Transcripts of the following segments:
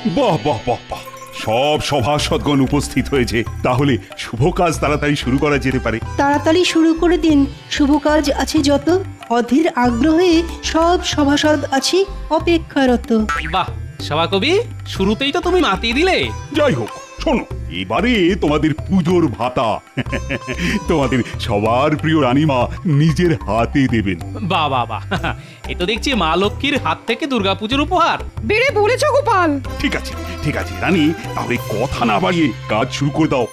বাহ বাহ বাহ বাহ, সব সভাসদগণ উপস্থিত হয়েছে, তাহলে শুভ কাজ তাড়াতাড়ি শুরু করা যেতে পারে। তাড়াতাড়ি শুরু করে দিন, শুভ কাজ আছে যত। অধীর আগ্রহে সব সভাসদ আছি অপেক্ষারত। বাহ সভাকবি, শুরুতেই তো তুমি মাতিয়ে দিলে। যাই হোক, শোনো, এবারে তোমাদের পুজোর ভাতা তোমাদের সবার প্রিয় রানীমা নিজের হাতে দেবেন। বাহ বাহ বাহ, এ তো দেখছি মা লক্ষ্মীর হাত থেকে দুর্গাপুজোর উপহার। বেড়ে বলেছ গোপাল। ঠিক আছে ঠিক আছে রানী, তাহলে কথা না বাড়িয়ে কাজ শুরু করে দাও।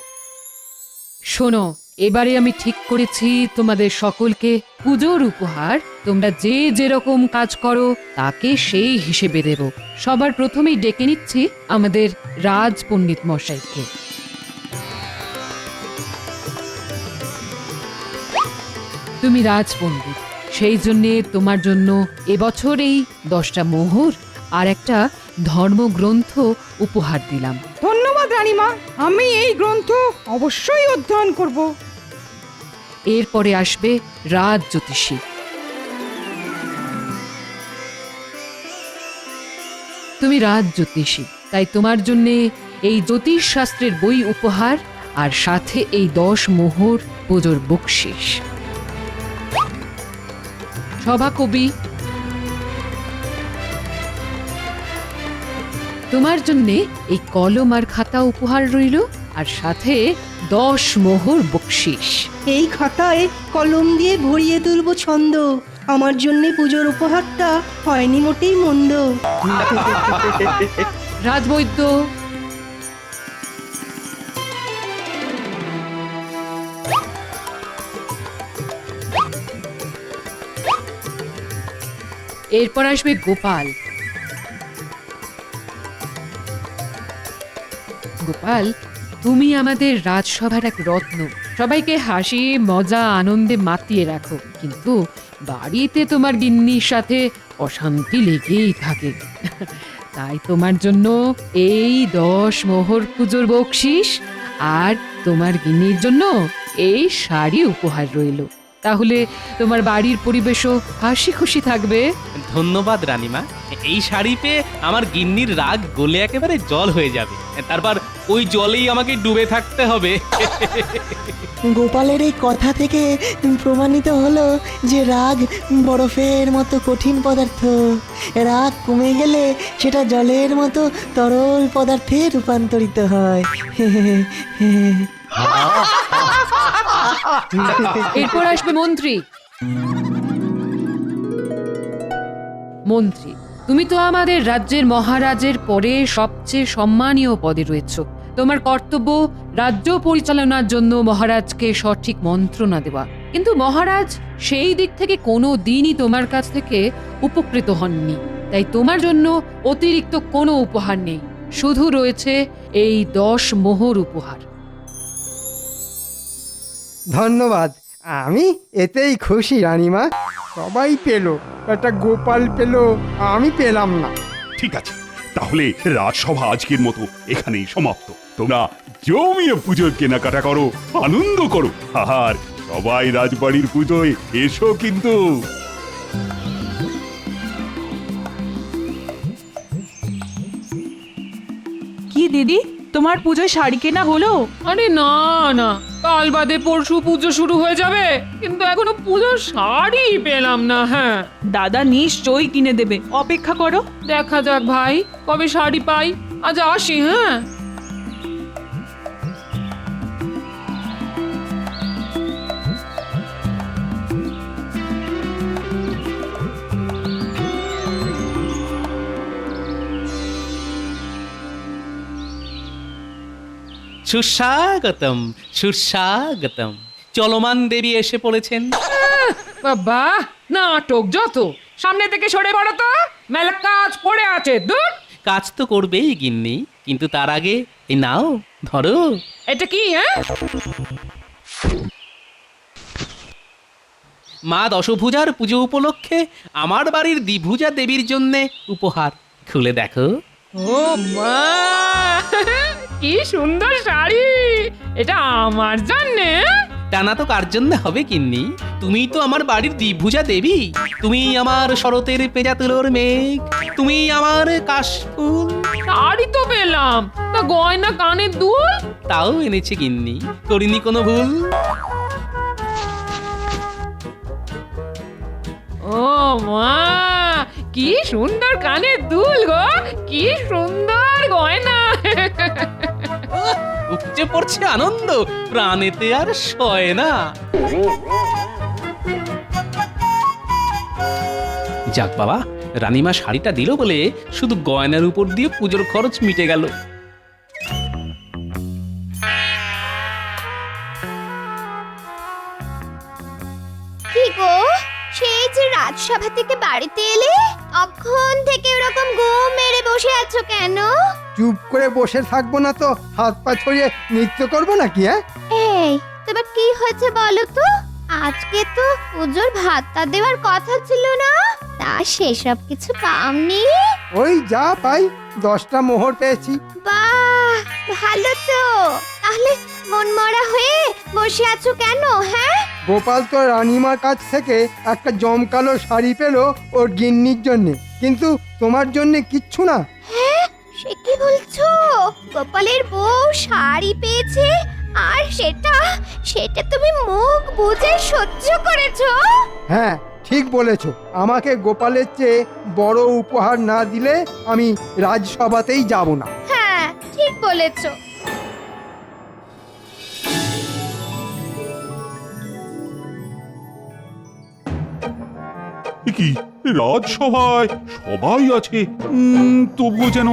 শোনো, এবারে আমি ঠিক করেছি তোমাদের সকলকে পুজোর উপহার তোমরা যে যেরকম কাজ করো তাকে সেই হিসেবে দেব। সবার প্রথমেই ডেকে নিচ্ছি আমাদের রাজ পণ্ডিত মশাইকে। তুমি রাজ পণ্ডিত, সেই জন্যে তোমার জন্য এবছর এই 10টা মোহর আর একটা ধর্মগ্রন্থ উপহার দিলাম। ধন্যবাদ রানীমা, আমি এই গ্রন্থ অবশ্যই অধ্যয়ন করব। এরপরে আসবে রাজ জ্যোতিষী। তুমি রাজ জ্যোতিষী, তাই তোমার জন্যে এই জ্যোতিষ শাস্ত্রের বই উপহার আর সাথে এই 10 মোহর পুজোর বকশিস। সভাকবি, তোমার জন্যে এই কলম আর খাতা উপহার রইল আর সাথে 10 মোহর বকশিস। এই খাতায় কলম দিয়ে ভরিয়ে তুলব ছন্দ। আমার জন্য পুজোর উপহারটা হয়নি মোটেই মন্দ। রাজবৈদ্য, এরপর আসবে গোপাল। গোপাল, তুমি আমাদের রাজসভার এক রত্ন, সবাইকে হাসি মজা আনন্দে মাতিয়ে রাখো, কিন্তু বাড়িতে তোমার গিন্নির সাথে অশান্তি লেগেই থাকে। তাই তোমার জন্য এই 10 মোহর পুজোর বকশিস আর তোমার গিন্নির জন্য এই শাড়ি উপহার রইল। তাহলে তোমার বাড়ির পরিবেশও হাসি খুশি থাকবে। ধন্যবাদ রানীমা, এই শাড়ি পেয়ে আমার গিন্নির রাগ গলে একেবারে জল হয়ে যাবে, তারপর ওই জলেই আমাকে ডুবে থাকতে হবে। গোপালের এই কথা থেকে প্রমাণিত হলো যে রাগ বরফের মতো কঠিন পদার্থ। রাগ কমে গেলে সেটা জলের মতো তরল পদার্থে রূপান্তরিত হয়। এরপর আসবে মন্ত্রী। মন্ত্রী, তুমি তো আমাদের রাজ্যের মহারাজের পরে সবচেয়ে সম্মানীয় পদে রয়েছ। তোমার কর্তব্য রাজ্য পরিচালনার জন্য মহারাজকে সঠিক মন্ত্রণা দেওয়া, কিন্তু মহারাজ সেই দিক থেকে কোনো দিনই তোমার কাছ থেকে উপকৃত হননি। তাই তোমার জন্য অতিরিক্ত কোনো উপহার নেই, শুধু রয়েছে এই 10 মোহর উপহার। ধন্যবাদ, আমি এতেই খুশি রানীমা। সবাই পেল, একটা গোপাল পেল, আমি পেলাম না। ঠিক আছে, তাহলে রাজসভা আজকের মতো এখানেই সমাপ্ত। তোমরা জমিয়ে পুজোর কেনাকাটা করো, আনন্দ করো, আর সবাই রাজবাড়ির পুজোয় এসো কিন্তু। কি দিদি, তোমার পুজোয় শাড়ি কেনা হলো? আরে না না, কাল বাদে পরশু পুজো শুরু হয়ে যাবে, কিন্তু এখনো পুজোর শাড়ি পেলাম না। হ্যাঁ, দাদা নিশ্চয়ই কিনে দেবে, অপেক্ষা করো। দেখা যাক ভাই, কবে শাড়ি পাই। আজ আসি। হ্যাঁ, সুস্বাগতম সুস্বাগতম, চলমান দেবী এসে পড়েছেন। বাবা, নাটক যত, সামনে থেকে সরে পড়ো তো, মেলা কাজ পড়ে আছে। দূর, কাজ তো করবেই গিন্নি, কিন্তু তার আগে এই নাও, ধরো। এটা কি? হ্যাঁ, মা দশভুজার পুজো উপলক্ষে আমার বাড়ির দ্বিভুজা দেবীর জন্য উপহার, খুলে দেখো। ও মা, কি সুন্দর শাড়ি! এটা আমার জন্যে? টানা তো কার জন্য হবে গিন্নি? তুমিই তো আমার বাড়ির দ্বিভুজা দেবী, তুমি আমার শরতের পেঁজা তুলোর মেঘ, তুমি আমার কাশফুল। শাড়ি তো পেলাম, তা গয়না কানের দুল? তাও এনেছে গিন্নি, করিনি কোনো ভুল। ও মা, কি সুন্দর কানের দুল গো, কি সুন্দর গয়না। উপচে পড়ছে আনন্দ, প্রাণেতে আর সয় না। যাক বাবা, রানীমা শাড়িটা দিল বলে শুধু গয়নার উপর দিয়ে পুজোর খরচ মিটে গেল। কি গো, সেই যে রাজসভা থেকে বাড়িতে এলে তখন থেকে ওরকম ঘুম মেরে বসে আছো কেন? চুপ করে বসে থাকবো না তো হাত পা ছড়িয়ে নৃত্য করবো নাকি? এই তোমার কি হয়েছে বলো তো? আজকে তো পুজোর ভাতটা দেওয়ার কথা ছিল না, তা সেসব কিছু পাওনি? ওই যা পাই 10টা মোহর পেয়েছি। বাহ, ভালো তো। তাহলে মনমরা হয়ে বসে আছো কেন? হ্যাঁ, গোপাল তো রানীমার কাছ থেকে একটা জমকালো শাড়ি পেলো ওর গিন্নির জন্যে, কিন্তু তোমার জন্যে কিচ্ছু না। হ্যাঁ, সে কি বলছো? গোপালের বউ শাড়ি পেয়েছে আর সেটা সেটা তুমি মুখ বুজে সহ্য করেছো? হ্যাঁ, ঠিক বলেছো। আমাকে গোপালের চেয়ে বড় উপহার না দিলে আমি রাজসভাতেই যাব না। হ্যাঁ, ঠিক বলেছো। এ কি, রাজসভায় সবাই আছে, তবুও যেন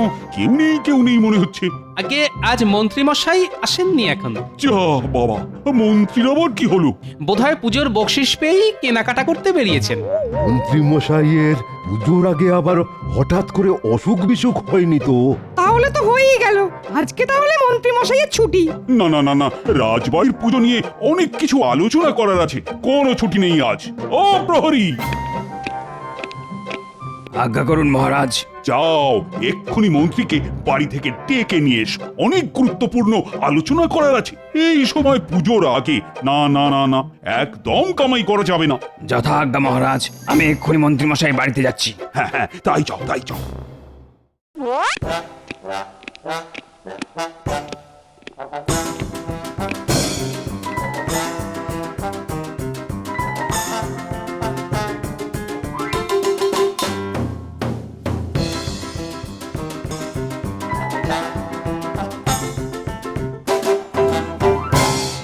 কেউ নেই মনে হচ্ছে। আগে আজ মন্ত্রী মশাই আসেননি এখনো। যা বাবা, মন্ত্রীর আবার কি হলো? বোধহয় পুজোর বকশিস পেয়েই কেনাকাটা করতে বেরিয়েছেন। মন্ত্রী মশাইয়ের পুজোর আগে আবার হঠাৎ করে অসুখ বিসুখ হয়নি তো? তাহলে তো হয়েই গেল। আজকে তাহলে মন্ত্রী মশাইয়ের ছুটি। না না না না, রাজবাড়ির পুজো নিয়ে অনেক কিছু আলোচনা করার আছে, কোনো ছুটি নেই আজ। ও প্রহরী, আজ্ঞা করুন মহারাজ। যাও এক্ষুনি মন্ত্রীকে বাড়ি থেকে ডেকে নিয়ে এসো, অনেক গুরুত্বপূর্ণ আলোচনা করার আছে এই সময় পুজোর আগে। না না না না, একদম কামাই করা যাবে না। যথা আজ্ঞা মহারাজ, আমি এক্ষুনি মন্ত্রী মশাই বাড়িতে যাচ্ছি। হ্যাঁ হ্যাঁ, তাই যাও তাই যাও।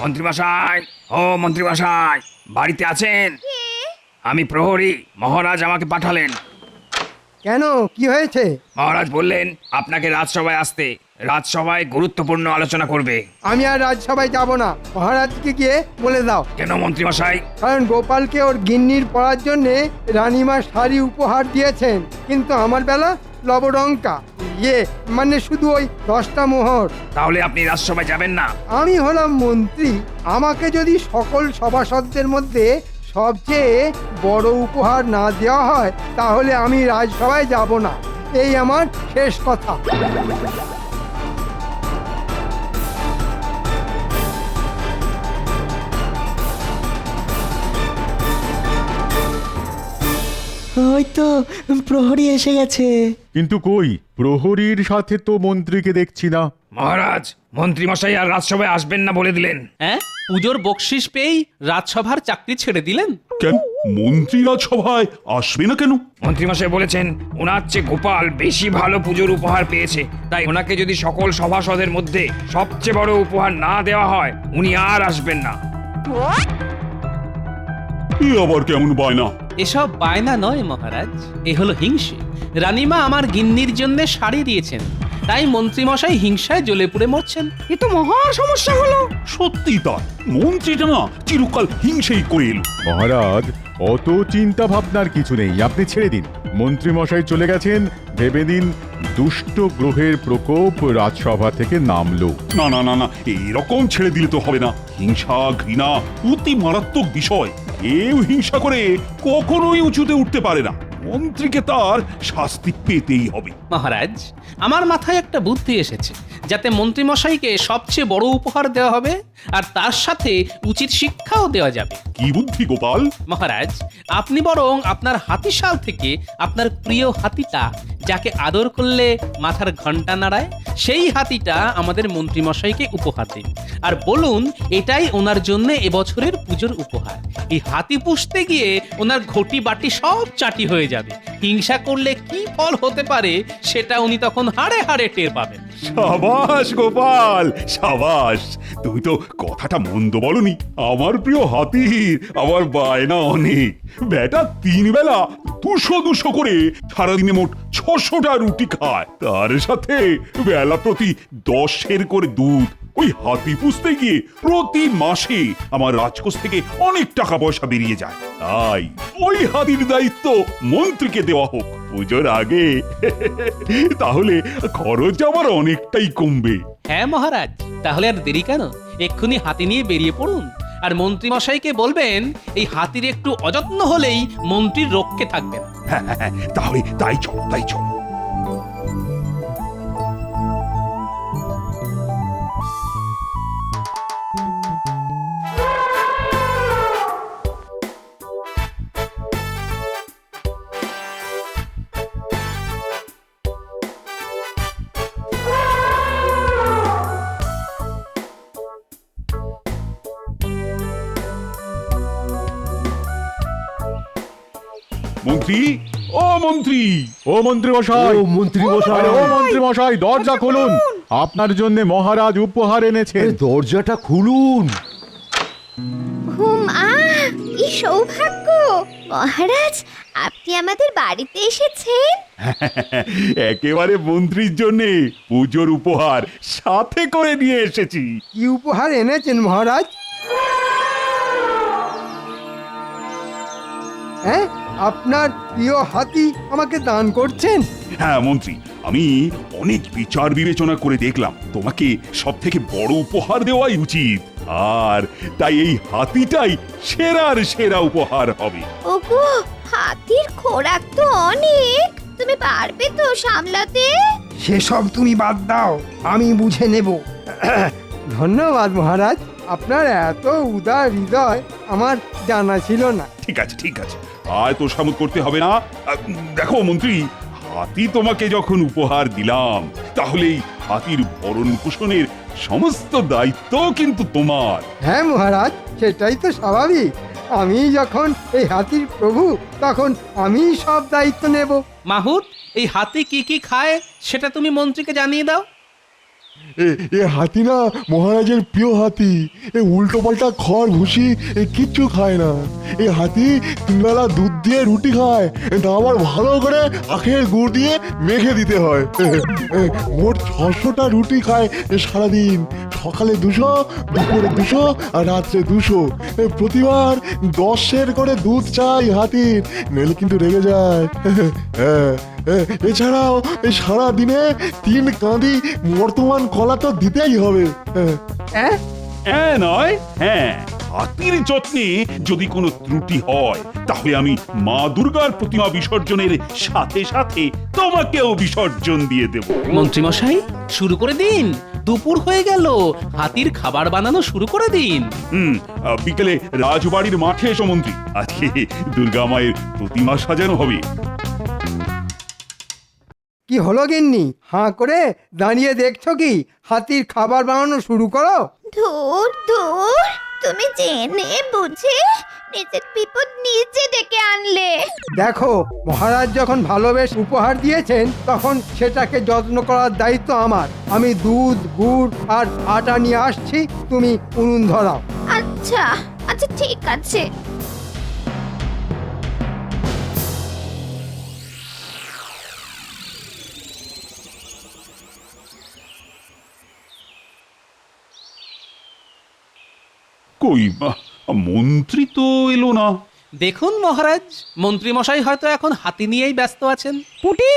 মন্ত্রী মশাই, ও মন্ত্রী মশাই, বাড়িতে আছেন? আমি প্রহরী, মহারাজ আমাকে পাঠালেন। কেন, কি হয়েছে? মহারাজ বললেন আপনাকে রাজসভায় আসতে, রাজসভায় গুরুত্বপূর্ণ আলোচনা করবে। আমি আর রাজসভায় যাব না, মহারাজকে গিয়ে বলে দাও। কেন মন্ত্রী মশাই? কারণ গোপালকে ওর গিন্নির পরার জন্যে রানীমা শাড়ি উপহার দিয়েছেন, কিন্তু আমার বেলা লবডঙ্কা, মানে শুধু ওই 10টা মোহর। তাহলে আপনি রাজসভায় যাবেন না? আমি হলাম মন্ত্রী, আমাকে যদি সকল সভাসদদের মধ্যে সবচেয়ে বড় উপহার না দেওয়া হয় তাহলে আমি রাজসভায় যাব না, এই আমার শেষ কথা। ওই তো প্রহরী এসে গেছে। কিন্তু কই, প্রহরীর সাথে তো মন্ত্রীকে দেখছি না। মহারাজ, মন্ত্রী মশাই আর রাজসভায় আসবেন না বলে দিলেন। হ্যাঁ, পুজোর বকশিস পেয়েই রাজসভার চাকরি ছেড়ে দিলেন। কেন, মন্ত্রী রাজসভায় আসবে না কেন? মন্ত্রী মশাই বলেছেন ওনার চেয়ে গোপাল বেশি ভালো পুজোর উপহার পেয়েছে, তাই ওনাকে যদি সকল সভাসদের মধ্যে সবচেয়ে বড় উপহার না দেওয়া হয় উনি আর আসবেন না। এ আবার কেমন বায়না? এসব বায়না নয় মহারাজ, এ হলো হিংসে। রানীমা আমার গিন্নির জন্য শাড়ি দিয়েছেন, তাই মন্ত্রী মশাই হিংসায় জ্বলে পুড়ে মরছেন। এ তো মহা সমস্যা হলো। সত্যি তাই, মন্ত্রীটা না চিরকাল হিংসেই করে এলো। মহারাজ, অত চিন্তা ভাবনার কিছু নেই, আপনি ছেড়ে দিন। মন্ত্রী মশাই চলে গেছেন, ভেবে দিন দুষ্ট গ্রহের প্রকোপ রাজসভা থেকে নামলো। না না না না, এরকম ছেড়ে দিলে তো হবে না। হিংসা ঘৃণা অতি মারাত্মক বিষয়, কেউ হিংসা করে কখনোই উঁচুতে উঠতে পারে না। মন্ত্রীকে তার শাস্তি পেতেই হবে। মহারাজ, আমার মাথায় একটা বুদ্ধি এসেছে, যাতে মন্ত্রীমশাইকে সবচেয়ে বড় উপহার দেওয়া হবে আর তার সাথে উচিত শিক্ষাও দেওয়া যাবে। কি বুদ্ধি গোপাল? মহারাজ, আপনি বরং আপনার হাতিশাল থেকে আপনার প্রিয় হাতিটা, যাকে আদর করলে মাথার ঘন্টা নাড়ায়, সেই হাতিটা আমাদের মন্ত্রীমশাইকে উপহার দিন আর বলুন এটাই ওনার জন্য এবছরের পুজোর উপহার। এই হাতি পুষতে গিয়ে ওনার ঘটি বাটি সব চাটি হয়ে যাবে। হিংসা করলে কি ফল হতে পারে সেটা উনি তখন হাড়ে হাড়ে টের পাবেন। সাবাস গোপাল, সাবাস। তুমি তো কথাটা মন্দ বলনি। আমার প্রিয় হাতির আমার বায়না অনেক। বেটা 3 বেলা 200 করে সারাদিনে মোট 600টা রুটি খায়, তার সাথে বেলা প্রতি 10 করে দুধ। ওই হাতি পুষতে গিয়ে প্রতি মাসে আমার রাজকোষ থেকে অনেক টাকা পয়সা বেরিয়ে যায়। তাই ওই হাতির দায়িত্ব মন্ত্রীকে দেওয়া হোক পুজোর আগে। তাহলে খরচ আমার অনেকটাই কমবে। হ্যাঁ মহারাজ, তাহলে আর দেরি কেন? এক্ষুনি হাতি নিয়ে বেরিয়ে পড়ুন আর মন্ত্রীমশাইকে বলবেন এই হাতির একটু অযত্ন হলেই মন্ত্রীর রক্ষে থাকবেন। হ্যাঁ, তাহলে তাই চল, তাই চল। মন্ত্রী, ও মন্ত্রী, ও মন্ত্রী মশাই, মন্ত্রী মশাই, ও মন্ত্রী মশাই, দরজা খুলুন। আপনার জন্য মহারাজ উপহার এনেছেন। দরজাটা খুলুন। কি সৌভাগ্য! মহারাজ, আপনি আমাদের বাড়িতে এসেছেন। একেবারে মন্ত্রীর জন্য পুজোর উপহার সাথে করে নিয়ে এসেছি। কি উপহার এনেছেন মহারাজ? হ্যাঁ, আপনার প্রিয় হাতি আমাকে দান করছেন? হ্যাঁ মন্ত্রী, আমি অনেক বিচার বিবেচনা করে দেখলাম তোমাকে সব থেকে বড় উপহার দেওয়াই উচিত, আর তাই এই হাতিটাই সেরার সেরা উপহার হবে। ওগো, হাতির খোরাক তো অনেক, তুমি পারবে তো সামলাতে? সেসব তুমি বাদ দাও, আমি বুঝে নেব। ধন্যবাদ মহারাজ, আপনার এত উদার হৃদয় আমার জানা ছিল না। ঠিক আছে, ঠিক আছে, আর তো সামুদ করতে হবে না। দেখো মন্ত্রী, হাতি তোমাকে যখন উপহার দিলাম, তাহলে এই হাতির ভরণ পোষণের সমস্ত দায়িত্ব কিন্তু তোমার। হ্যাঁ মহারাজ, সেটাই তো স্বাভাবিক। আমি যখন এই হাতির প্রভু, তখন আমি সব দায়িত্ব নেব। মাহুত, এই হাতি কি কি খায় সেটা তুমি মন্ত্রীকে জানিয়ে দাও। এ হাতি না মহারাজের প্রিয় হাতি। এ উল্টো পাল্টা খড় ভুসি কিচ্ছু খায় না। এই হাতি 3 বেলা দুধ দিয়ে রুটি খায়, তা আবার ভালো করে আখের গুড় দিয়ে মেখে দিতে হয়। মোট 600টা রুটি খায় সারাদিন। সকালে 200, দুপুরে 200 আর রাত্রে 200। প্রতিবার 10 করে দুধ চাই হাতির, নইলে কিন্তু রেগে যায়। এছাড়াও সারা দিনে 3 কাঁদি বর্তমান কলা তো দিতেই হবে। হ্যাঁ নয়, হ্যাঁ, হাতির যত্নে যদি কোনো ত্রুটি হয়, তাহলে আমি মা দুর্গার প্রতিমা বিসর্জনের সাথে সাথে তোমাকেও বিসর্জন দিয়ে দেব। মন্ত্রীমশাই, শুরু করে দিন। দুপুর হয়ে গেল, হাতির খাবার বানানো শুরু করে দিন। বিকেলে রাজবাড়ির মাঠে এসো মন্ত্রী, আজকে দুর্গা মায়ের প্রতিমা সাজানো হবে। কি হলো গিন্নি, হাঁ করে দাঁড়িয়ে দেখছো কি? হাতির খাবার বানানো শুরু করো। ধুর ধুর, তুমি জেনে বুঝে নিজের বিপদ নিজে ডেকে আনলে। দেখো, মহারাজ যখন ভালোবেস উপহার দিয়েছেন, তখন সেটাকে যত্ন করার দায়িত্ব আমার। আমি দুধ, গুড় আর আটা নিয়ে আসছি, তুমি উনুন ধরাও। আচ্ছা আচ্ছা, ঠিক আছে। কই, মন্ত্রী তো এলো না। দেখুন মহারাজ, মন্ত্রীমশাই হয়তো এখন হাতি নিয়েই ব্যস্ত আছেন। পুটি,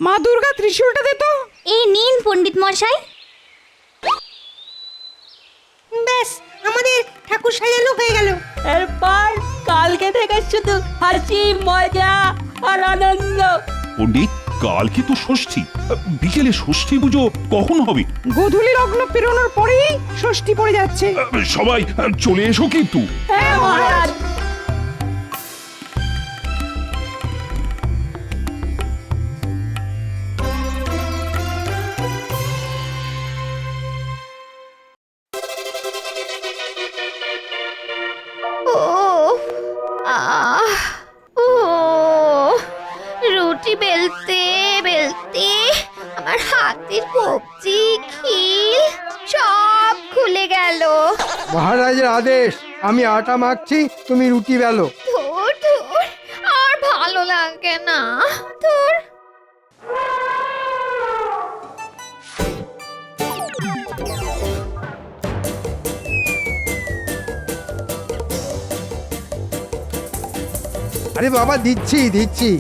মা দুর্গা ত্রিশূলটা দে তো। এই নিন পণ্ডিত মশাই। ব্যাস, আমাদের ঠাকুর সাজানো হয়ে গেল। এরপর কালকে থেকে শুধু হাসি মজা আর আনন্দ। পণ্ডিত, কালকে তো ষষ্ঠী, বিকেলে ষষ্ঠী পুজো কখন হবে? গোধূলি লগ্ন পেরোনোর পরেই ষষ্ঠী পড়ে যাচ্ছে। সবাই চলে এসো কিন্তু। হ্যাঁ মহারাজ। ও আহ ও রুটি বেলতে বেলতে আমার হাতের কবজি খিল সব খুলে গেল। মহারাজের আদেশ, আমি আটা মাখছি, তুমি রুটি বেলো। ধুর ধুর, আর ভালো লাগে না। ধুর। আরে বাবা, দিচ্ছি দিচ্ছি।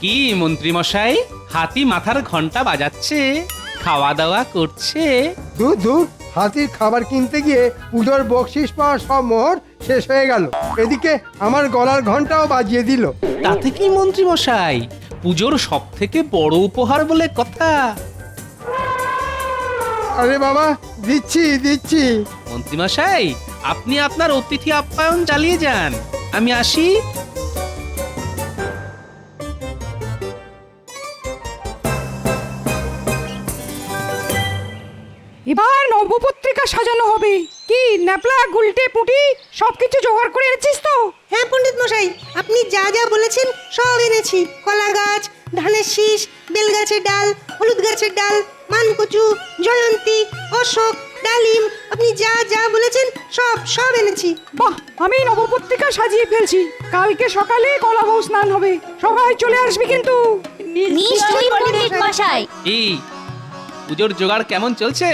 কি মন্ত্রী মশাই, হাতি মাথার ঘন্টা বাজাচ্ছে, খাওয়া দাওয়া করছে? দূর দূর, হাতির খাবার কিনতে গিয়ে পুজোর বকশিস পাওয়ার সব মোহর শেষ হয়ে গেল। এদিকে আমার গলার ঘন্টাও বাজিয়ে দিল। তাতে কি মন্ত্রী মশাই, পুজোর সব থেকে বড় উপহার বলে কথা। আরে বাবা, দিচ্ছি দিচ্ছি। মন্ত্রী মশাই, আপনি আপনার অতিথি আপ্যায়ন চালিয়ে যান, আমি আসি। এবার নবপত্রিকা সাজানো হবে। কি ন্যাপলা গুলটে পুটি সবকিছু জোগাড় করে এনেছিস তো? হ্যাঁ পণ্ডিত মশাই, আপনি যা যা বলেছেন সব এনেছি। কলা গাছ, ধানের শীষ, বেল গাছের ডাল, হলুদ গাছের ডাল, মানকচু, জয়ন্তী, অশোক, ডালিম, আপনি যা যা বলেছেন সব সব এনেছি। বাহ, আমি নবপত্রিকা সাজিয়ে ফেলছি। কালকে সকালে কলাবউ স্নান হবে, সবাই চলে আসবি কিন্তু। নিশ্চয়ই পণ্ডিত মশাই। এই পুজোর জোগাড় কেমন চলছে?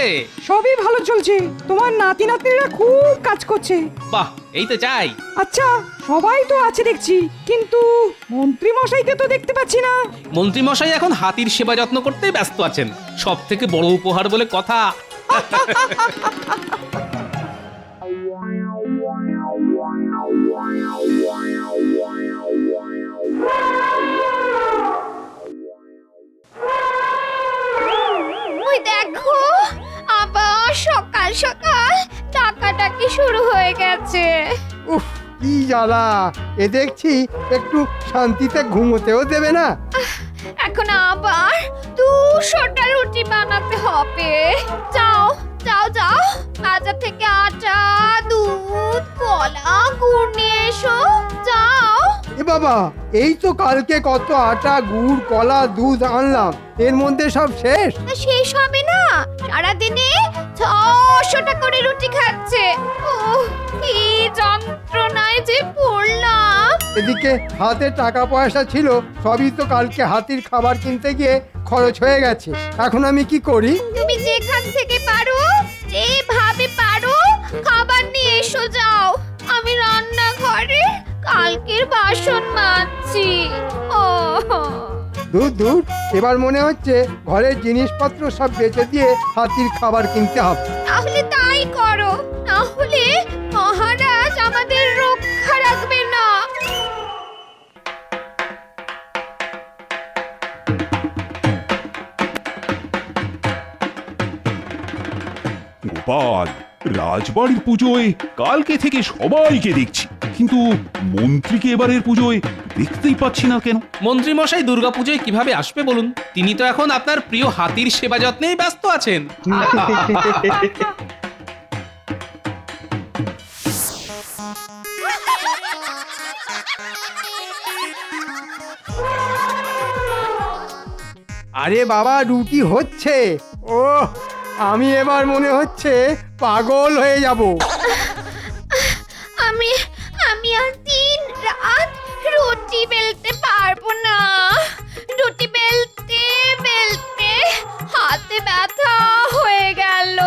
সবই ভালো চলছে। তোমার নাতি নাতনিরা খুব কাজ করছে। বাহ, এই তো চাই। আচ্ছা, সবাই তো আছে দেখছি, কিন্তু মন্ত্রী মশাইকে তো দেখতে পাচ্ছি না। মন্ত্রী মশাই এখন হাতির সেবা যত্ন করতে ব্যস্ত আছেন, সব থেকে বড় উপহার বলে কথা। ওই দেখো, আবার সকাল সকাল ডাকাডাকি শুরু হয়ে গেছে। উফ, কি জ্বালা! এ দেখছি একটু শান্তিতে ঘুমোতেও দেবে না। এখন আবার 200টা রুটি বানাতে হবে। যাও যাও যাও, বাজার থেকে আটা, দুধ, কলা, গুড় নিয়ে এসো। যাও। এ বাবা, এই তো কালকে কত আটা, গুড়, কলা, দুধ আনলাম, এর মধ্যে সব শেষ। তা শেষ হবে না, সারাদিনে 600টা করে রুটি খাচ্ছে। ওহ, কি যন্ত্রণায় যে পড়লাম। এদিকে হাতে টাকা পয়সা ছিল, সবই তো কালকে হাতির খাবার কিনতে গিয়ে খরচ হয়ে গেছে। এখন আমি কি করি? তুমি যেখান থেকে পারো, যেভাবে পারো খাবার নিয়ে এসো। যাও, আমি রান্নাঘরে কালকের বাসন মাজছি। ও দূর দূর, এবার মনে হচ্ছে ঘরের জিনিসপত্র সব বেচে দিয়ে হাতির খাবার কিনতে হবে। তাহলে তাই করো, না হলে মহারাজ আমাদের রক্ষা রাখবে না। গোপাল, রাজবাড়ির পুজোয় কালকে থেকে সবাইকে দেখছি, কিন্তু মন্ত্রীকে এবারের পুজোয় দেখতেই পাচ্ছি না কেন? মন্ত্রী মশাই দুর্গাপুজোয় কিভাবে আসবে বলুন? তিনি তো এখন আপনার প্রিয় হাতির সেবা যত্নেই ব্যস্ত আছেন। আরে বাবা, রুটি হচ্ছে। ও, আমি এবার মনে হচ্ছে পাগল হয়ে যাব। আমি আমি আর দিন রাত রুটি বেলতে পারবো না। রুটি বেলতে বেলতে হাতে ব্যথা হয়ে গেল।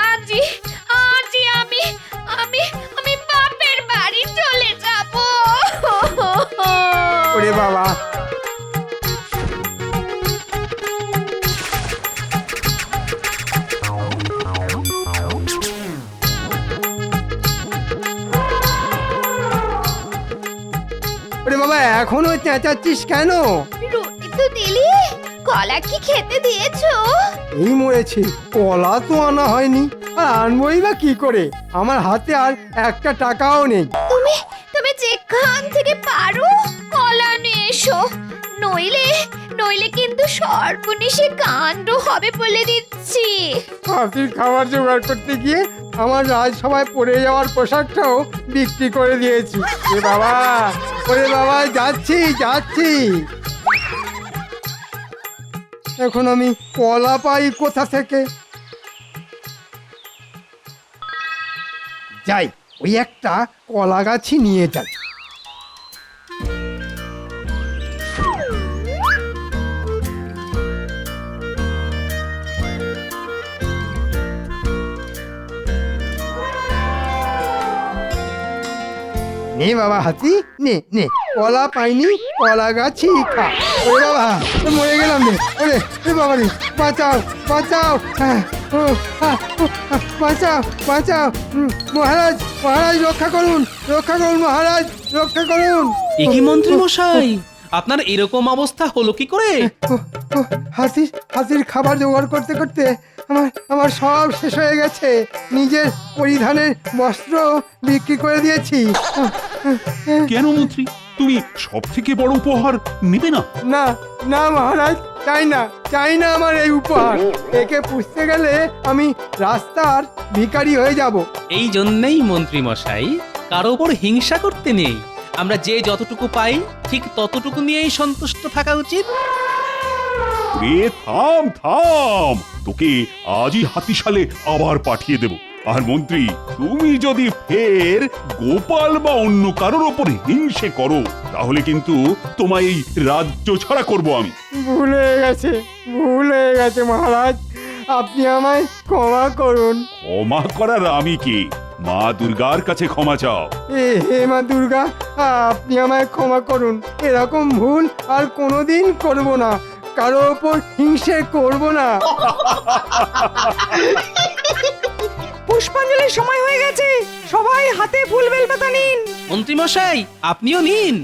আজই আমি বাবা। ওরে বাবা, এখনো চেঁচাচ্ছিস কেন? রুটি তো দিলি, কলা কি খেতে দিয়েছো? এই মরেছি, কলা তো আনা হয়নি, আর আনবই বা কি করে? আমার হাতে আর একটা টাকাও নেই। তুমি তুমি যেখান থেকে পারো কলা নিয়ে এসো, নইলে কিন্তু সর্বনেশে কাণ্ড হবে বলে দিচ্ছি। হাতির খাবার জোগাড় করতে গিয়ে আমার রাজসভায় পড়ে যাওয়ার পোশাকটাও বিক্রি করে দিয়েছি। ওরে বাবা, ওরে বাবা, যাচ্ছি। এখন আমি কলা পাই কোথা থেকে? যাই, ওই একটা কলা গাছই নিয়ে যাই। নে বাবা হাতি, নে কলা পাইনি, কলা গাছই খা। ওরে বাবা, মরে গেলাম রে। ওরে বাবা রে, বাঁচাও। বাঁচাও। মহারাজ রক্ষা করুন মহারাজ, রক্ষা করুন। এ কি মন্ত্রী মশাই, আপনার এরকম অবস্থা হলো কি করে? হাতির খাবার জোগাড় করতে করতে আমার সব শেষ হয়ে গেছে। নিজের পরিধানের বস্ত্র বিক্রি করে দিয়েছি। কেন মন্ত্রী, তুমি সব থেকে বড় উপহার নেবে না? না মহারাজ, চাই না আমার এই উপহার। একে পুষতে গেলে আমি রাস্তার ভিখারি হয়ে যাব। এই জন্যই মন্ত্রী মশাই, কারো ওপর হিংসা করতে নেই। আমরা যে যতটুকু পাই ঠিক ততটুকু নিয়েই সন্তুষ্ট থাকা উচিত। থাম, তোকে আজই হাতিশালে আবার পাঠিয়ে দেব। আর মন্ত্রী, তুমি যদি ফের গোপাল বা অন্য কারোর ওপর হিংসে করো, তাহলে কিন্তু তোমায় এই রাজ্য ছাড়া করব আমি। ভুল হয়ে গেছে মহারাজ, আপনি আমায় ক্ষমা করুন। ক্ষমা করার আমি কি? মা দুর্গার কাছে ক্ষমা চাও। হে মা দুর্গা, আপনি আমায় ক্ষমা করুন। এরকম ভুল আর কোনোদিন করব না, কারো ওপর হিংসে করব না। পুষ্পাঞ্জলির সময় হয়ে গেছে, সবাই হাতে ফুল বেলপাতা নিন। মন্ত্রী মশাই, আপনিও নিন।